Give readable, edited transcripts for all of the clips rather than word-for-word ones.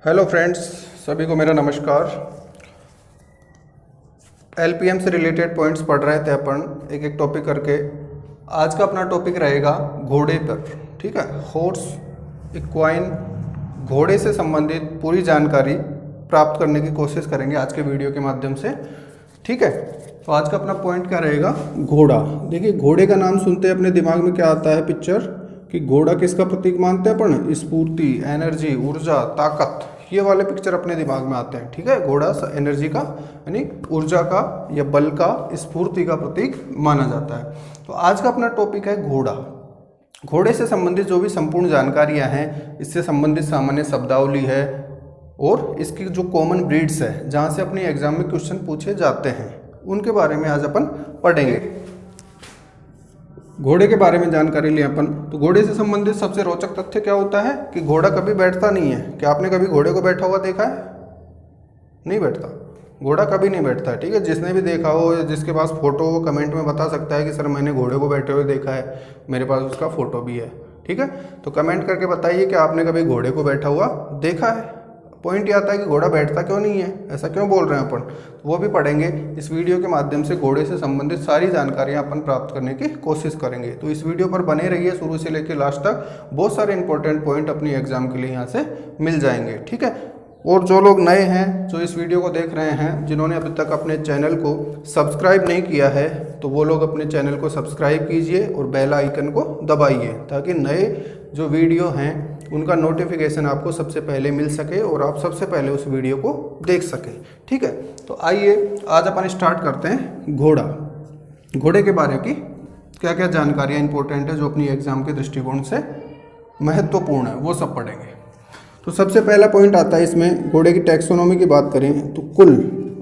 Hello friends, सभी को मेरा नमस्कार। एलपीएम से रिलेटेड पॉइंट्स पढ़ रहे थे अपन एक एक टॉपिक करके। आज का अपना टॉपिक रहेगा घोड़े पर। ठीक है, हॉर्स, इक्वाइन, घोड़े से संबंधित पूरी जानकारी प्राप्त करने की कोशिश करेंगे आज के वीडियो के माध्यम से। ठीक है, तो आज का अपना पॉइंट क्या रहेगा? घोड़ा। देखिए, घोड़े का नाम सुनते ही अपने दिमाग में क्या आता है पिक्चर कि घोड़ा किसका प्रतीक मानते हैं अपन? स्फूर्ति, एनर्जी, ऊर्जा, ताकत, ये वाले पिक्चर अपने दिमाग में आते हैं। ठीक है, घोड़ा एनर्जी का यानी ऊर्जा का या बल का, स्फूर्ति का प्रतीक माना जाता है। तो आज का अपना टॉपिक है घोड़ा। घोड़े से संबंधित जो भी संपूर्ण जानकारियां हैं, इससे संबंधित सामान्य शब्दावली है और इसकी जो कॉमन ब्रीड्स है जहाँ से अपने एग्जाम में क्वेश्चन पूछे जाते हैं, उनके बारे में आज अपन पढ़ेंगे। घोड़े के बारे में जानकारी लिया अपन। तो घोड़े से संबंधित सबसे रोचक तथ्य क्या होता है कि घोड़ा कभी बैठता नहीं है। क्या आपने कभी घोड़े को बैठा हुआ देखा है? नहीं बैठता, घोड़ा कभी नहीं बैठता है। ठीक है, जिसने भी देखा हो या जिसके पास फोटो हो कमेंट में बता सकता है कि सर मैंने घोड़े को बैठे हुए देखा है, मेरे पास उसका फोटो भी है। ठीक है, तो कमेंट करके बताइए कि आपने कभी घोड़े को बैठा हुआ देखा है। पॉइंट ये आता है कि घोड़ा बैठता क्यों नहीं है, ऐसा क्यों बोल रहे हैं अपन, तो वो भी पढ़ेंगे। इस वीडियो के माध्यम से घोड़े से संबंधित सारी जानकारियां अपन प्राप्त करने की कोशिश करेंगे। तो इस वीडियो पर बने रहिए शुरू से लेकर लास्ट तक। बहुत सारे इंपॉर्टेंट पॉइंट अपनी एग्जाम के लिए यहाँ से मिल जाएंगे। ठीक है, और जो लोग नए हैं जो इस वीडियो को देख रहे हैं, जिन्होंने अभी तक अपने चैनल को सब्सक्राइब नहीं किया है, तो वो लोग अपने चैनल को सब्सक्राइब कीजिए और बेल आइकन को दबाइए ताकि नए जो वीडियो हैं उनका नोटिफिकेशन आपको सबसे पहले मिल सके और आप सबसे पहले उस वीडियो को देख सकें। ठीक है, तो आइए आज अपन स्टार्ट करते हैं घोड़ा। घोड़े के बारे की क्या क्या जानकारियाँ इंपॉर्टेंट है जो अपनी एग्जाम के दृष्टिकोण से महत्वपूर्ण है, वो सब पढ़ेंगे। तो सबसे पहला पॉइंट आता है इसमें, घोड़े की टैक्सोनॉमी की बात करें तो कुल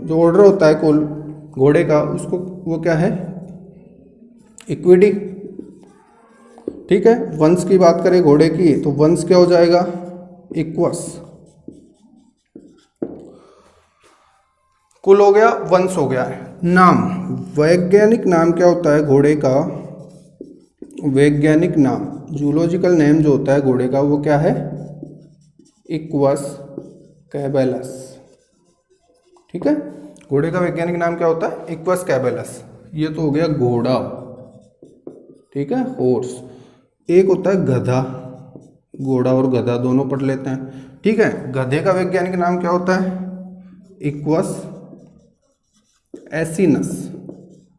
जो ऑर्डर होता है कुल घोड़े का, उसको वो क्या है? इक्विडी। ठीक है, वंश की बात करें घोड़े की तो वंश क्या हो जाएगा? इक्वस। कुल हो गया, वंश हो गया। नाम, वैज्ञानिक नाम क्या होता है घोड़े का? वैज्ञानिक नाम, जूलॉजिकल नेम जो होता है घोड़े का वो क्या है? इक्वस कैबेलस। ठीक है, घोड़े का वैज्ञानिक नाम क्या होता है? इक्वस कैबेलस। ये तो हो गया घोड़ा। ठीक है, हॉर्स। एक होता है गधा, घोड़ा और गधा दोनों पढ़ लेते हैं। ठीक है, गधे का वैज्ञानिक नाम क्या होता है? Equals acinus.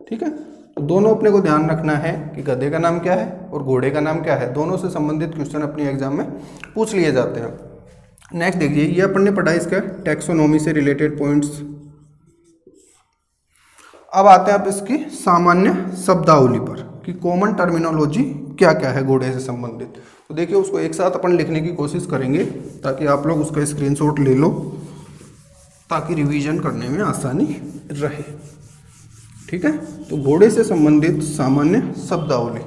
ठीक है, तो दोनों अपने को ध्यान रखना है कि गधे का नाम क्या है और घोड़े का नाम क्या है। दोनों से संबंधित क्वेश्चन अपनी एग्जाम में पूछ लिए जाते हैं। नेक्स्ट देखिए, ये अपन ने पढ़ा इसका टैक्सोनॉमी से रिलेटेड पॉइंट्स। अब आते हैं आप इसकी सामान्य शब्दावली पर कि कॉमन टर्मिनोलॉजी क्या क्या है घोड़े से संबंधित। तो देखिए, उसको एक साथ अपन लिखने की कोशिश करेंगे ताकि आप लोग उसका स्क्रीनशॉट ले लो ताकि रिवीजन करने में आसानी रहे। ठीक है, तो घोड़े से संबंधित सामान्य शब्दावली,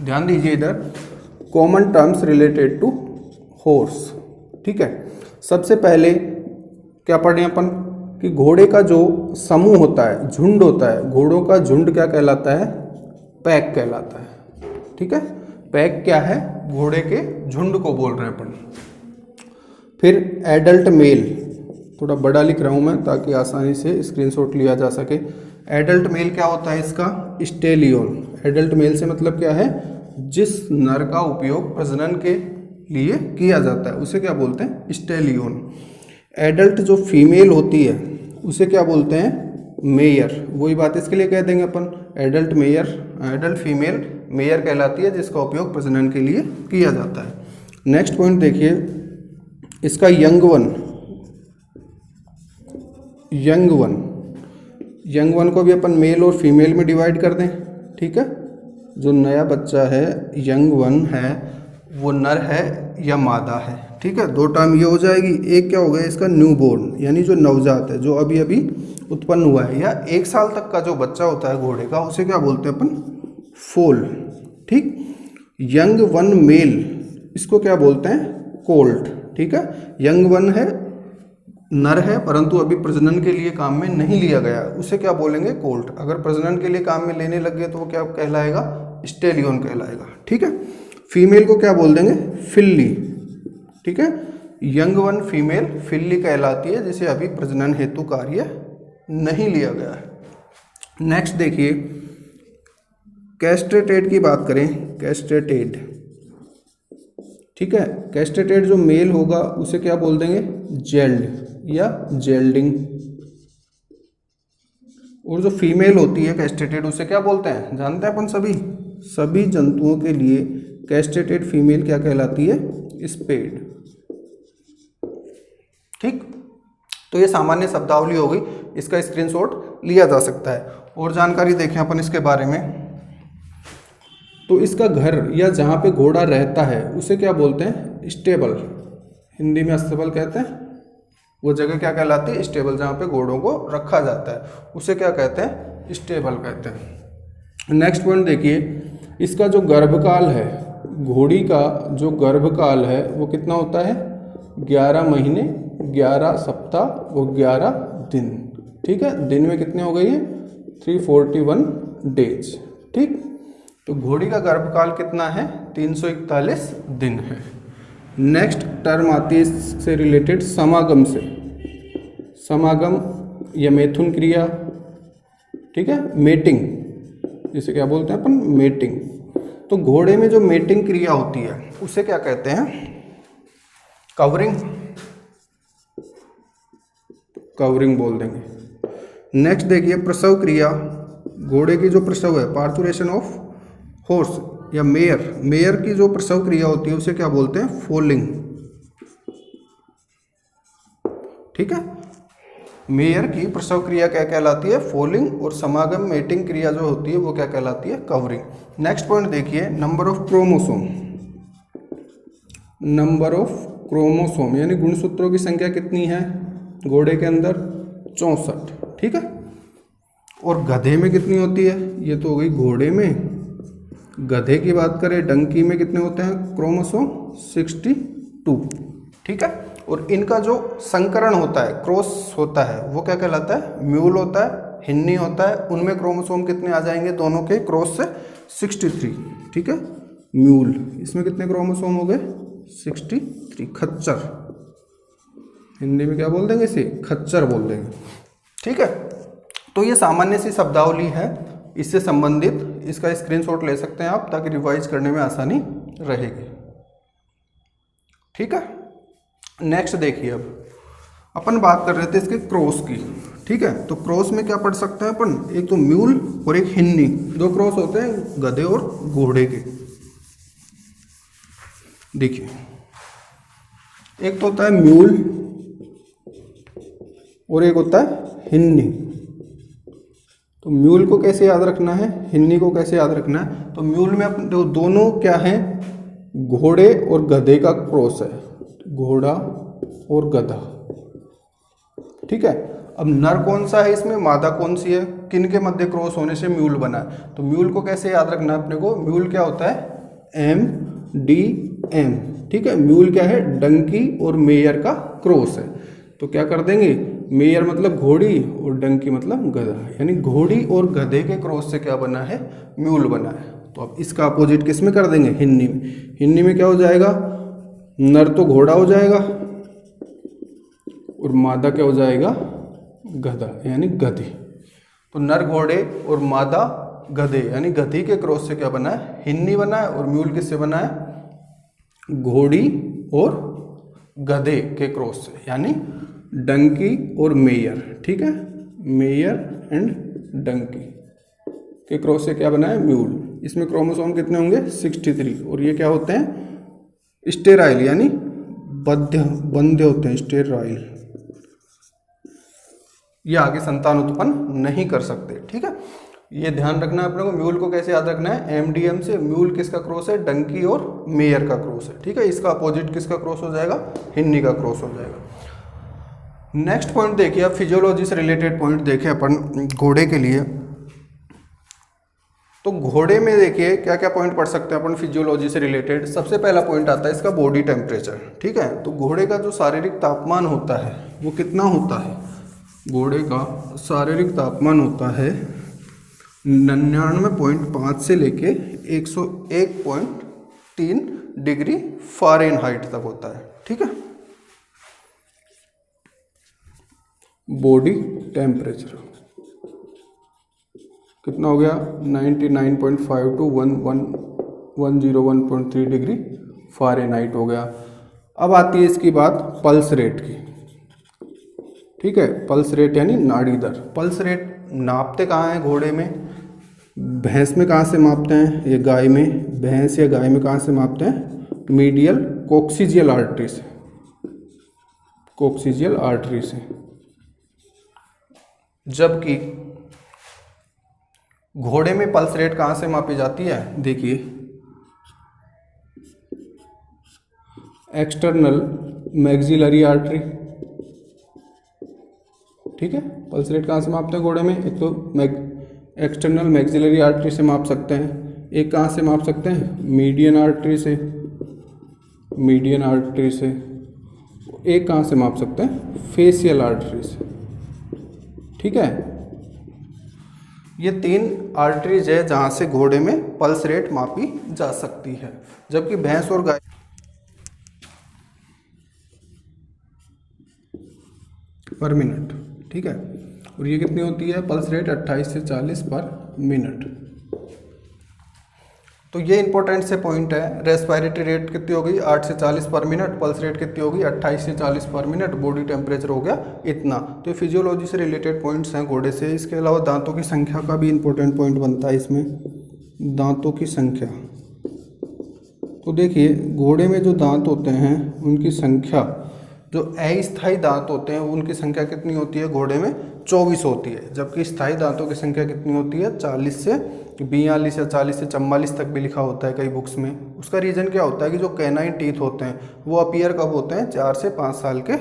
ध्यान दीजिए इधर, common terms related to horse. ठीक है, सबसे पहले क्या पढ़े अपन कि घोड़े का जो समूह होता है, झुंड होता है, घोड़ों का झुंड क्या कहलाता है? पैक कहलाता है। ठीक है, पैक क्या है? घोड़े के झुंड को बोल रहे हैं अपन। फिर एडल्ट मेल, थोड़ा बड़ा लिख रहा हूं मैं ताकि आसानी से स्क्रीनशॉट लिया जा सके। एडल्ट मेल क्या होता है इसका? स्टेलियन। एडल्ट मेल से मतलब क्या है? जिस नर का उपयोग प्रजनन के लिए किया जाता है उसे क्या बोलते हैं? स्टेलियन। एडल्ट जो फीमेल होती है उसे क्या बोलते हैं? मेयर। वही बात इसके लिए कह देंगे अपन, adult mare, adult female mare कहलाती है जिसका उपयोग प्रजनन के लिए किया जाता है। नेक्स्ट पॉइंट देखिए इसका young one. Young one, young one को भी अपन मेल और फीमेल में डिवाइड कर दें। ठीक है, जो नया बच्चा है यंग वन है वो नर है या मादा है। ठीक है, दो टर्म ये हो जाएगी। एक क्या हो गया इसका? न्यू बोर्न, यानी जो नवजात है, जो अभी अभी उत्पन्न हुआ है, या 1 साल तक का जो बच्चा होता है घोड़े का उसे क्या बोलते हैं अपन? फोल। ठीक, यंग वन मेल इसको क्या बोलते हैं? कोल्ट। ठीक है, यंग वन है, नर है परंतु अभी प्रजनन के लिए काम में नहीं लिया गया, उसे क्या बोलेंगे? कोल्ट। अगर प्रजनन के लिए काम में लेने लग गए तो वो क्या कहलाएगा? स्टेलियन कहलाएगा। ठीक है, फीमेल को क्या बोल देंगे? फिल्ली। ठीक है, यंग वन फीमेल फिल्ली कहलाती है, जिसे अभी प्रजनन हेतु कार्य नहीं लिया गया है। नेक्स्ट देखिए, कैस्ट्रेटेड की बात करें, कैस्ट्रेटेड, ठीक है, कैस्ट्रेटेड जो मेल होगा उसे क्या बोल देंगे, जेल्ड या जेल्डिंग, और जो फीमेल होती है कैस्ट्रेटेड उसे क्या बोलते हैं, जानते हैं अपन सभी जंतुओं के लिए कैस्ट्रेटेड फीमेल क्या कहलाती है, स्पेड। ठीक, तो ये सामान्य शब्दावली हो गई, इसका स्क्रीनशॉट लिया जा सकता है। और जानकारी देखें अपन इसके बारे में, तो इसका घर या जहाँ पे घोड़ा रहता है उसे क्या बोलते हैं, स्टेबल, हिंदी में अस्तबल कहते हैं, वो जगह क्या कहलाती है, स्टेबल, जहाँ पे घोड़ों को रखा जाता है उसे क्या कहते हैं, स्टेबल कहते हैं। नेक्स्ट पॉइंट देखिए, इसका जो गर्भकाल है, घोड़ी का जो गर्भकाल है वो कितना होता है, 11 महीने 11 सप्ताह और 11 दिन। ठीक है, दिन में कितने हो गए ये, 341 डेज। ठीक, तो घोड़ी का गर्भकाल कितना है, 341 दिन है। नेक्स्ट टर्म आती है इससे रिलेटेड समागम से, समागम या मैथुन क्रिया, ठीक है, मेटिंग, जिसे क्या बोलते हैं अपन, मेटिंग। तो घोड़े में जो मेटिंग क्रिया होती है उसे क्या कहते हैं, कवरिंग, कवरिंग बोल देंगे। नेक्स्ट देखिए, प्रसव क्रिया, घोड़े की जो प्रसव है, पार्थुरेशन ऑफ हॉर्स या मेयर की जो प्रसव क्रिया होती है उसे क्या बोलते हैं, फोलिंग। ठीक है, मेयर की प्रसव क्रिया क्या कहलाती है, फोलिंग, और समागम मेटिंग क्रिया जो होती है वो क्या कहलाती है, कवरिंग। नेक्स्ट पॉइंट देखिए, number of chromosome, number of chromosome यानी गुणसूत्रों की संख्या कितनी है घोड़े के अंदर, 64। ठीक है, और गधे में कितनी होती है, ये तो हो गई घोड़े में। गधे की बात करें, डंकी में कितने होते हैं क्रोमोसोम, 62। ठीक है, और इनका जो संकरण होता है, क्रॉस होता है, वो क्या कहलाता है, म्यूल होता है, हिन्नी होता है। उनमें क्रोमोसोम कितने आ जाएंगे दोनों के क्रॉस से, 63। ठीक है, म्यूल, इसमें कितने क्रोमोसोम हो गए, 63। खच्चर, हिंदी में क्या बोल देंगे इसे, खच्चर बोल देंगे। ठीक है, तो ये सामान्य सी शब्दावली है, इससे संबंधित इसका स्क्रीनशॉट ले सकते हैं आप, ताकि रिवाइज करने में आसानी रहेगी। ठीक है, नेक्स्ट देखिए, अब अपन बात कर रहे थे इसके क्रॉस की। ठीक है, तो क्रॉस में क्या पढ़ सकते हैं अपन, एक तो म्यूल और एक हिन्नी, दो क्रॉस होते हैं गधे और घोड़े के। देखिए, एक तो होता है म्यूल और एक होता है हिन्नी। तो म्यूल को कैसे याद रखना है, हिन्नी को कैसे याद रखना है, तो म्यूल में अपन दोनों क्या है, घोड़े और गधे का क्रॉस है, घोड़ा और गधा। ठीक है, अब नर कौन सा है इसमें, मादा कौन सी है, किन के मध्य क्रॉस होने से म्यूल बना है। तो म्यूल को कैसे याद रखना है अपने को, म्यूल क्या होता है, MDM। ठीक है, म्यूल क्या है, डंकी और मेयर का क्रॉस है। तो क्या कर देंगे, मेयर मतलब घोड़ी और डंकी मतलब गधा, यानी घोड़ी और गधे के क्रॉस से क्या बना है, म्यूल बना है। तो अब इसका अपोजिट किस में कर देंगे, हिन्नी में। हिन्नी में क्या हो जाएगा, नर तो घोड़ा हो जाएगा और मादा क्या हो जाएगा, गधा यानी गधी। तो नर घोड़े और मादा गधे यानी गधी के क्रॉस से क्या बना है, हिन्नी बना है। और म्यूल किससे बना है, घोड़ी और गधे के क्रॉस से, यानी डंकी और मेयर। ठीक है, मेयर एंड डंकी के क्रॉस से क्या बना है, म्यूल। इसमें क्रोमोसोम कितने होंगे, 63। और ये क्या होते हैं, स्टेराइल यानी बंधे होते हैं, स्टेराइल। ये आगे संतान उत्पन्न नहीं कर सकते। ठीक है, ये ध्यान रखना है अपने को। म्यूल को कैसे याद रखना है, MDM से। म्यूल किसका क्रॉस है, डंकी और मेयर का क्रॉस है। ठीक है, इसका अपोजिट किसका क्रॉस हो जाएगा, हिन्नी का क्रॉस हो जाएगा। नेक्स्ट पॉइंट देखिए, अब फिजियोलॉजी से रिलेटेड पॉइंट देखें अपन घोड़े के लिए। तो घोड़े में देखिए क्या क्या पॉइंट पढ़ सकते हैं अपन फिजियोलॉजी से रिलेटेड। सबसे पहला पॉइंट आता है इसका बॉडी टेम्परेचर। ठीक है, तो घोड़े का जो शारीरिक तापमान होता है वो कितना होता है, घोड़े का शारीरिक तापमान होता है 99.5 से लेके 101.3 डिग्री फ़ारेनहाइट तक होता है। ठीक है, बॉडी टेम्परेचर कितना हो गया 99.5 to 101.3 डिग्री फ़ारेनहाइट हो गया। अब आती है इसकी बात पल्स रेट की। ठीक है, पल्स रेट यानी नाड़ी दर। पल्स रेट नापते कहाँ हैं घोड़े में? भैंस में कहाँ से मापते हैं? ये गाय में, भैंस या गाय में कहाँ से मापते हैं? मीडियल कोक्सीजियल आर्टरी से, कोक्सीजियल आर्टरी से। जबकि घोड़े में पल्स रेट कहाँ से मापी जाती है? देखिए, एक्सटर्नल मैक्सिलरी आर्टरी। ठीक है, पल्स रेट कहाँ से मापते हैं घोड़े में? एक तो एक्सटर्नल मैक्सिलरी आर्टरी से माप सकते हैं, एक कहाँ से माप सकते हैं? मीडियन आर्टरी से, मीडियन आर्टरी से। एक कहाँ से माप सकते हैं? फेशियल आर्टरी से। ठीक है, ये 3 आर्टरीज है जहाँ से घोड़े में पल्स रेट मापी जा सकती है। जबकि भैंस और गाय पर मिनट। ठीक है, और ये कितनी होती है पल्स रेट? 28 से 40 पर मिनट। तो ये इंपॉर्टेंट से पॉइंट है। रेस्पिरेटरी रेट कितनी हो गई? 8 से 40 पर मिनट। पल्स रेट कितनी होगी? 28 से 40 पर मिनट। बॉडी टेम्परेचर हो गया इतना। तो ये फिजियोलॉजी से रिलेटेड पॉइंट्स हैं घोड़े से। इसके अलावा दांतों की संख्या का भी इंपॉर्टेंट पॉइंट बनता है इसमें, दांतों की संख्या। तो देखिए, घोड़े में जो दांत होते हैं उनकी संख्या, जो अस्थायी दांत होते हैं उनकी संख्या कितनी होती है घोड़े में? 24 होती है। जबकि स्थायी दांतों की संख्या कितनी होती है? 40 से 42 या 40 से 44 तक भी लिखा होता है कई बुक्स में। उसका रीज़न क्या होता है कि जो कैनाइन टीथ होते हैं वो अपीयर कब होते हैं? 4 से 5 साल के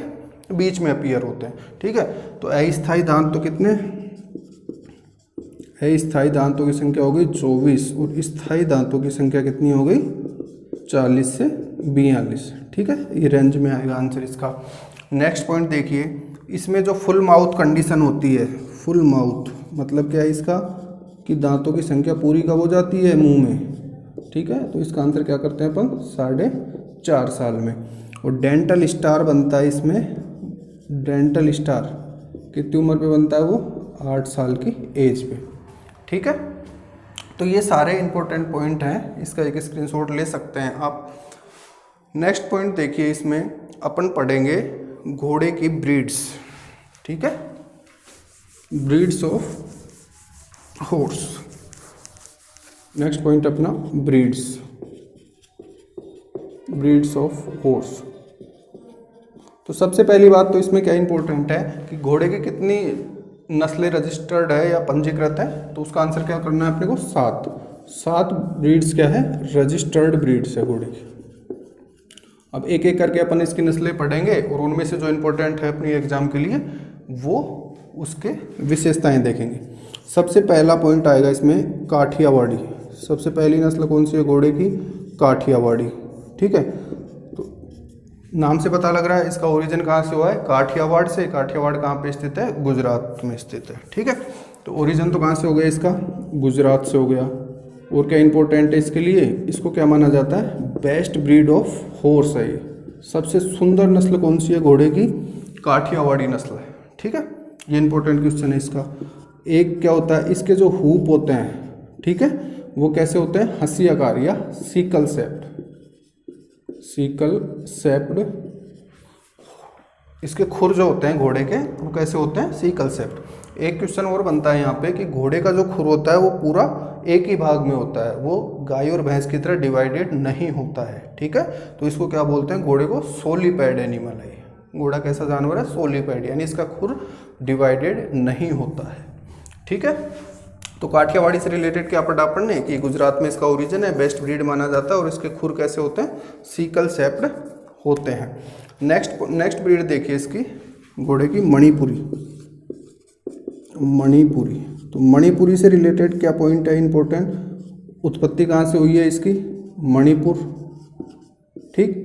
बीच में अपीयर होते हैं। ठीक है, तो अस्थायी दांत तो कितने? अस्थायी दांतों की संख्या हो गई 24 और स्थायी दांतों की संख्या कितनी हो गई? 40 से 42। ठीक है, ये रेंज में आएगा आंसर इसका। नेक्स्ट पॉइंट देखिए, इसमें जो फुल माउथ कंडीशन होती है, फुल माउथ मतलब क्या है इसका? कि दांतों की संख्या पूरी कब हो जाती है मुंह में। ठीक है, तो इसका आंसर क्या करते हैं अपन? 4.5 साल में। और डेंटल स्टार बनता है इसमें, डेंटल स्टार कितनी उम्र पे बनता है? वो 8 साल की एज पे। ठीक है, तो ये सारे इंपॉर्टेंट पॉइंट हैं, इसका एक स्क्रीनशॉट ले सकते हैं आप। नेक्स्ट पॉइंट देखिए, इसमें अपन पढ़ेंगे घोड़े की ब्रीड्स। ठीक है, breeds of horse. Next point अपना ब्रीड्स, ब्रीड्स ऑफ हॉर्स। तो सबसे पहली बात तो इसमें क्या इंपॉर्टेंट है कि घोड़े की कितनी नस्लें रजिस्टर्ड है या पंजीकृत है? तो उसका आंसर क्या करना है अपने को? 7 ब्रीड्स क्या है? रजिस्टर्ड ब्रीड्स है घोड़े की। अब एक एक करके अपन इसकी नस्लें पढ़ेंगे और उनमें से जो इम्पोर्टेंट है अपनी एग्जाम के लिए वो उसके विशेषताएं देखेंगे। सबसे पहला पॉइंट आएगा इसमें काठियावाड़ी। सबसे पहली नस्ल कौन सी है घोड़े की? काठियावाड़ी। ठीक है, तो नाम से पता लग रहा है इसका ओरिजिन कहाँ से हुआ है? काठियावाड़ से। काठियावाड़ कहाँ पे स्थित है? गुजरात में स्थित है। ठीक है, तो ओरिजिन तो कहाँ से हो गया इसका? गुजरात से हो गया। और क्या इंपॉर्टेंट है इसके लिए? इसको क्या माना जाता है? बेस्ट ब्रीड ऑफ हॉर्स है ये। सबसे सुंदर नस्ल कौन सी है घोड़े की? काठियावाड़ी नस्ल है। ठीक है, ये इंपॉर्टेंट क्वेश्चन है इसका। एक क्या होता है, इसके जो हूप होते हैं, ठीक है, वो कैसे होते हैं? हंसियाकार या सिकल सेप्ड, सिकल सेप्ड। इसके खुर जो होते हैं घोड़े के वो कैसे होते हैं? सिकल सेप्ड। एक क्वेश्चन और बनता है यहाँ पे कि घोड़े का जो खुर होता है वो पूरा एक ही भाग में होता है, वो गाय और भैंस की तरह डिवाइडेड नहीं होता है। ठीक है, तो इसको क्या बोलते हैं? घोड़े को सोलीपैड एनिमल है। घोड़ा कैसा जानवर है? सोलीपैड, यानी इसका खुर डिवाइडेड नहीं होता है। ठीक है, तो काठियावाड़ी से रिलेटेड क्या पढ़ा अपन ने कि गुजरात में इसका ओरिजिन है, बेस्ट ब्रीड माना जाता है और इसके खुर कैसे होते हैं? सिकल सेप्ड होते हैं। नेक्स्ट ब्रीड देखिए इसकी घोड़े की, मणिपुरी। मणिपुरी, तो मणिपुरी से रिलेटेड क्या पॉइंट है इंपॉर्टेंट? उत्पत्ति कहाँ से हुई है इसकी? मणिपुर। ठीक,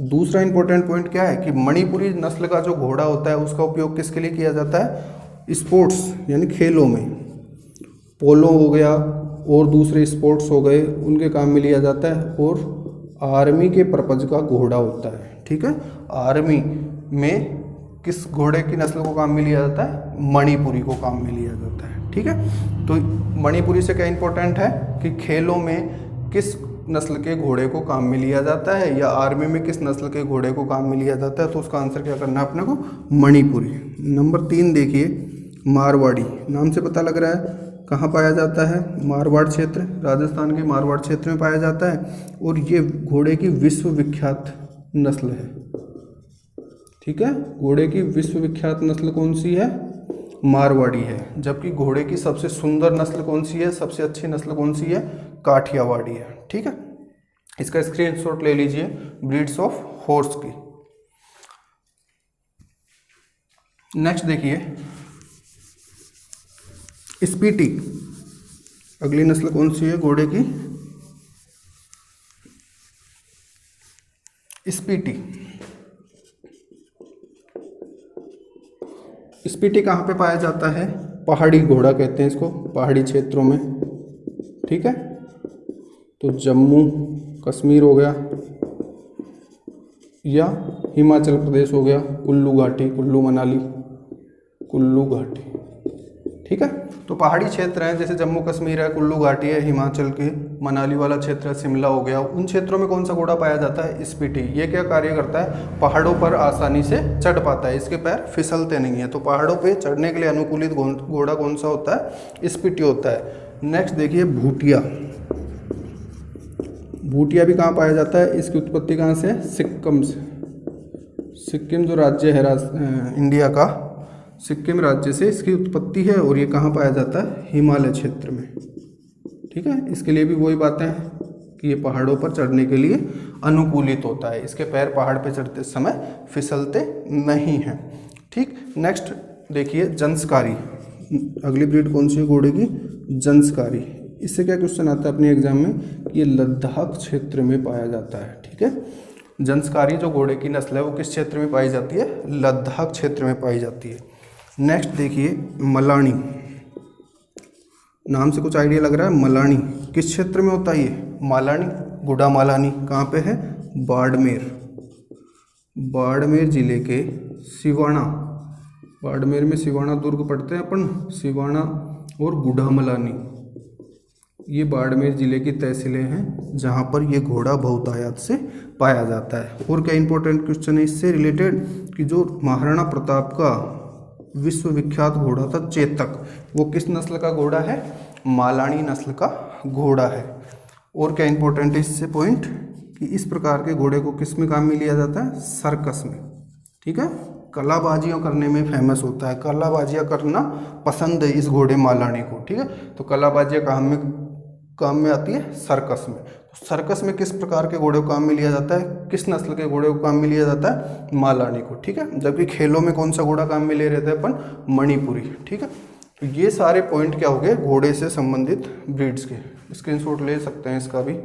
दूसरा इंपॉर्टेंट पॉइंट क्या है कि मणिपुरी नस्ल का जो घोड़ा होता है उसका उपयोग किसके लिए किया जाता है? स्पोर्ट्स यानी खेलों में। पोलो हो गया और दूसरे स्पोर्ट्स हो गए, उनके काम में लिया जाता है। और आर्मी के पर्पज का घोड़ा होता है। ठीक है, आर्मी में किस घोड़े की नस्ल को काम में लिया जाता है? मणिपुरी को काम में लिया जाता है। ठीक है, तो मणिपुरी से क्या इंपॉर्टेंट है कि खेलों में किस नस्ल के घोड़े को काम में लिया जाता है, या आर्मी में किस नस्ल के घोड़े को काम में लिया जाता है, तो उसका आंसर क्या करना है अपने को? मणिपुरी। नंबर 3 देखिए, मारवाड़ी, नाम से पता लग रहा है कहाँ पाया जाता है? मारवाड़ क्षेत्र, राजस्थान के मारवाड़ क्षेत्र में पाया जाता है, और ये घोड़े की विश्व विख्यात नस्ल है। ठीक है, घोड़े की विश्व विख्यात नस्ल कौन सी है? मारवाड़ी है। जबकि घोड़े की सबसे सुंदर नस्ल कौन सी है, सबसे अच्छी नस्ल कौन सी है? काठियावाड़ी है। ठीक है, इसका स्क्रीनशॉट ले लीजिए ब्रीड्स ऑफ हॉर्स की। नेक्स्ट देखिए, स्पीटी, अगली नस्ल कौन सी है घोड़े की? स्पीटी। स्पीटी कहाँ पे पाया जाता है? पहाड़ी घोड़ा कहते हैं इसको, पहाड़ी क्षेत्रों में। ठीक है, तो जम्मू कश्मीर हो गया, या हिमाचल प्रदेश हो गया, कुल्लू घाटी, कुल्लू मनाली, कुल्लू घाटी। ठीक है, तो पहाड़ी क्षेत्र हैं जैसे जम्मू कश्मीर है, कुल्लू घाटी है, हिमाचल के मनाली वाला क्षेत्र है, शिमला हो गया, उन क्षेत्रों में कौन सा घोड़ा पाया जाता है? स्पीटी। ये क्या कार्य करता है? पहाड़ों पर आसानी से चढ़ पाता है, इसके पैर फिसलते नहीं है। तो पहाड़ों पे चढ़ने के लिए अनुकूलित घोड़ा कौन सा होता है? स्पीटी होता है। नेक्स्ट देखिए, भूटिया। भूटिया भी कहाँ पाया जाता है? इसकी उत्पत्ति कहाँ से है? सिक्किम से। सिक्किम जो राज्य है इंडिया का, सिक्किम राज्य से इसकी उत्पत्ति है, और ये कहाँ पाया जाता है? हिमालय क्षेत्र में। ठीक है, इसके लिए भी वही बातें हैं कि ये पहाड़ों पर चढ़ने के लिए अनुकूलित होता है, इसके पैर पहाड़ पर चढ़ते समय फिसलते नहीं हैं। ठीक, नेक्स्ट देखिए, जंसकारी। अगली ब्रीड कौन सी है घोड़े की? जंसकारी। इससे क्या क्वेश्चन आता है अपने एग्जाम में? ये लद्दाख क्षेत्र में पाया जाता है। ठीक है, जंसकारी जो घोड़े की नस्ल है वो किस क्षेत्र में पाई जाती है? लद्दाख क्षेत्र में पाई जाती है। नेक्स्ट देखिए, मलानी। नाम से कुछ आइडिया लग रहा है? मलानी किस क्षेत्र में होता है? ये मालानी, गुडा मालानी कहाँ पे है? बाड़मेर। बाड़मेर जिले के सिवाना, बाड़मेर में सिवाना दुर्ग पढ़ते हैं अपन, सिवाना और गुडा मलानी, ये बाड़मेर जिले की तहसीलें हैं जहाँ पर ये घोड़ा बहुतायत से पाया जाता है। और क्या इंपॉर्टेंट क्वेश्चन है इससे रिलेटेड कि जो महाराणा प्रताप का विश्वविख्यात घोड़ा था चेतक, वो किस नस्ल का घोड़ा है? मालानी नस्ल का घोड़ा है। और क्या इंपॉर्टेंट है इससे पॉइंट कि इस प्रकार के घोड़े को किस में काम में लिया जाता है? सर्कस में। ठीक है, कलाबाजियाँ करने में फेमस होता है, कलाबाजियाँ करना पसंद है इस घोड़े मालानी को। ठीक है, तो कलाबाजियाँ काम में आती है? सर्कस में। तो सर्कस में किस प्रकार के घोड़े को काम में लिया जाता है? किस नस्ल के घोड़े को काम में लिया जाता है? मालानी को। ठीक है, जबकि खेलों में कौन सा घोड़ा काम में ले रहे थे अपन? मणिपुरी। ठीक है, तो ये सारे पॉइंट क्या हो गए घोड़े से संबंधित ब्रीड्स के। स्क्रीनशॉट ले सकते हैं इसका भी।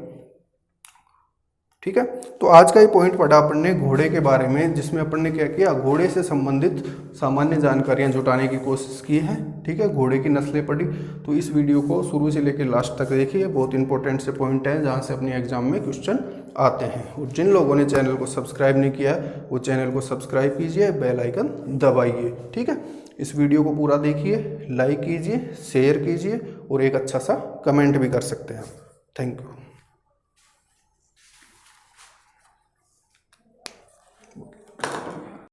ठीक है, तो आज का ये पॉइंट पढ़ा अपन ने घोड़े के बारे में, जिसमें अपन ने क्या किया? घोड़े से संबंधित सामान्य जानकारियां जुटाने की कोशिश की है। ठीक है, घोड़े की नस्लें पढ़ी। तो इस वीडियो को शुरू से लेकर लास्ट तक देखिए, बहुत इंपॉर्टेंट से पॉइंट हैं जहां से अपने एग्जाम में क्वेश्चन आते हैं। और जिन लोगों ने चैनल को सब्सक्राइब नहीं किया है वो चैनल को सब्सक्राइब कीजिए, बेल आइकन दबाइए। ठीक है, इस वीडियो को पूरा देखिए, लाइक कीजिए, शेयर कीजिए और एक अच्छा सा कमेंट भी कर सकते हैं। Thank you.